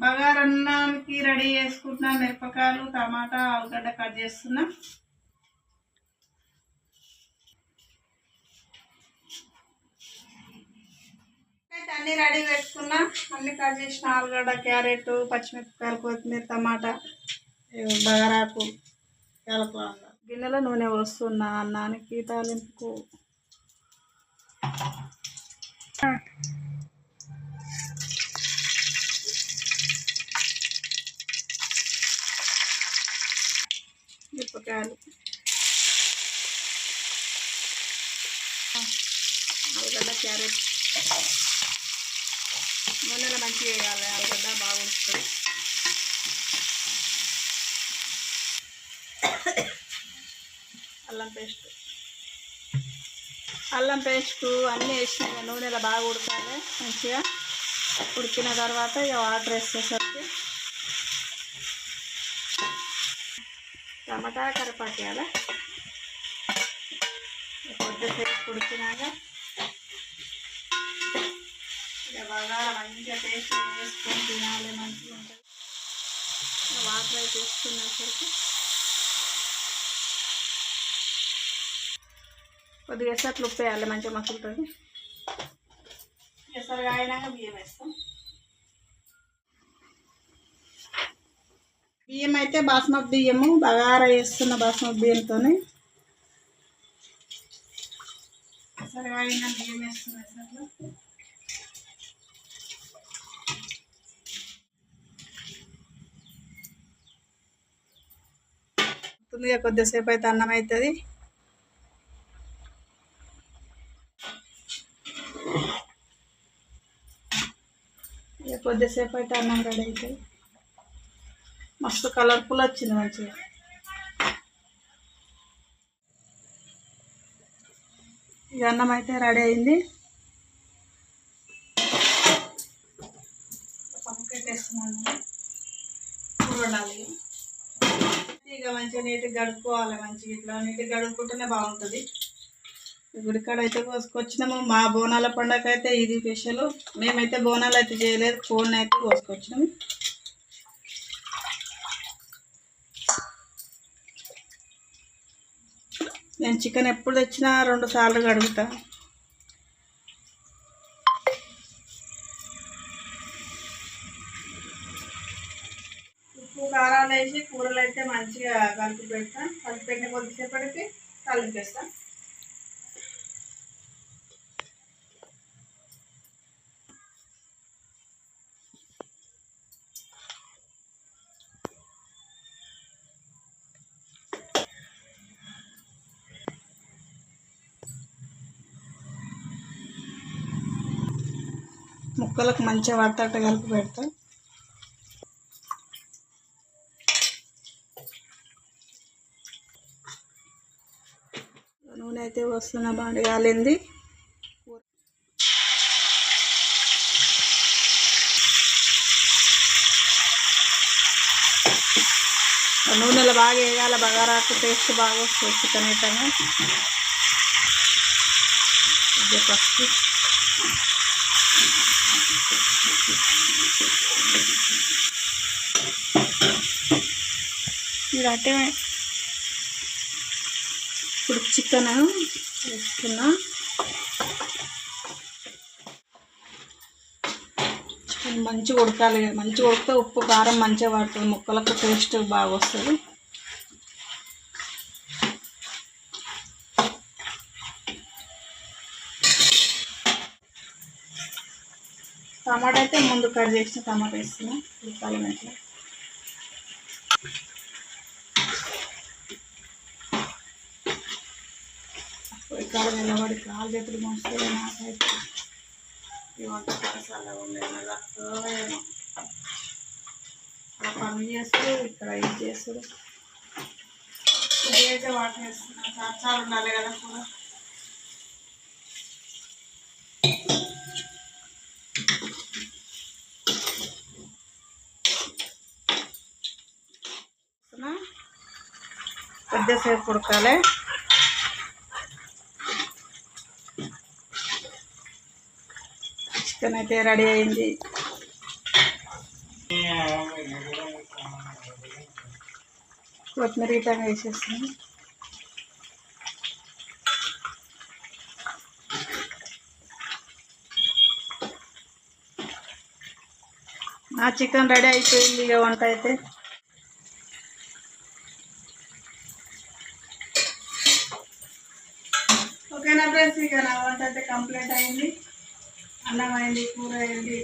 బగారన్నానికి ready చేసుకుంటున్నా. మిరపకాయలు, టమాటా, ఆలుగడ్డ కట్ చేస్తున్నా. అన్నీ రెడీ పెట్టుకున్నా. అన్నీ కట్ చేసిన ఆలుగడ్డ, క్యారెట్, పచ్చిమిరపకాయలు, కొత్తిమీర, టమాటా, బగారాకు, క్యాలఫ్లవర్. గిన్నెలో నూనె పోస్తున్నా అన్నానికి తాలింపుకు. మిరపకాయలు, ఆలుగడ్డ, క్యారెట్ నూనెలో మంచిగా వేయాలి. ఆలుగడ్డ బాగా ఉడుతుంది. అల్లం పేస్టు అన్నీ వేసిన నూనెలో బాగా ఉడకాలి. మంచిగా ఉడికిన తర్వాత ఇక వాటర్ వేసేసరికి టమాటా, కరివేపాకు వేయాలి. కొద్దిసేపు ఉడికినాక ఇక బాగా మంచిగా టేస్ట్ వేసుకొని తినాలి. మంచిగా ఉంటుంది. వాటర్ అయితే వేసుకునేసరికి కొద్దిగా ఎసట్లు ఉప్పు వేయాలి. మంచిగా మసులుతుంది. ఎసరుగా అయినాక బియ్యం వేస్తాం. బియ్యం అయితే బాస్మతి బియ్యము బగారా వేస్తున్న బాస్మతి బియ్యంతో ఎసరుగా అయినా బియ్యం వేస్తున్నా. ఎసర్లో కొద్దిసేపు అయితే అన్నం అవుతుంది. కొద్దిసేపు అయితే అన్నం రెడీ అవుతుంది. మస్తు కలర్ఫుల్ వచ్చింది మంచిగా. ఇక అన్నం అయితే రెడీ అయింది. పక్కకేస్తున్నాను. కూర వండాలి. ఇక మంచిగా నీట్గా గడుపుకోవాలి. మంచిగా ఇట్లా నీట్గా గడుపుకుంటేనే బాగుంటుంది. గుడికాడ అయితే కోసుకొచ్చినాము. మా బోనాల పండుగ అయితే ఇది స్పెషల్. మేమైతే బోనాలు అయితే చేయలేదు. కోడిని అయితే కోసుకొచ్చినాము. నేను చికెన్ ఎప్పుడు తెచ్చినా 2 సార్లు కడుగుతా. ఉప్పు కారాలు వేసి కూరలు అయితే మంచిగా కలిపి పెడతా. కలిపి పెట్టిన కొద్దిసేపటికి కలిపేస్తా. ముక్కలకు మంచిగా వత్తట్టు కలిపి పెడతా. నూనె అయితే వస్తున్న బాగా కాలింది. నూనెలో బాగా వేయాలి. బగారాకు టేస్ట్ బాగా వస్తుంది. చికెన్ ఐటమ్ పసుపు, ఇది అంటే ఇప్పుడు చికెన్ వేసుకున్నా. చికెన్ మంచిగా ఉడకాలి. మంచిగా ఉడికితే ఉప్పు కారం మంచిగా పడుతుంది. ముక్కలకు టేస్ట్ బాగా వస్తుంది. టమాటా అయితే ముందు కట్ చేసిన టమాటా వేస్తున్నా. ఉడకాలి మంచిగా. పొయ్యికాడ నిలబడి కాలు చేతులు మోస్తే నాకైతే ఈ వంట పాఠశాల ఉండేది. అక్కడ పని చేస్తూ ఇక్కడ ఇది చేస్తారు. ఇదైతే వాటర్ వేస్తున్నా. చాలు ఉండాలి కదా కూర. కొద్దిసేపు ఉడకాలి. చికెన్ అయితే రెడీ అయింది. కొత్తిమీర ఇట్లా వేసేస్తాను. నా చికెన్ రెడీ అయిపోయింది. ఇక వంట అయితే ఓకేనా ఫ్రెండ్స్, ఇక నా వంట అయితే కంప్లీట్ అయింది. అన్నం అయింది, కూర అయింది,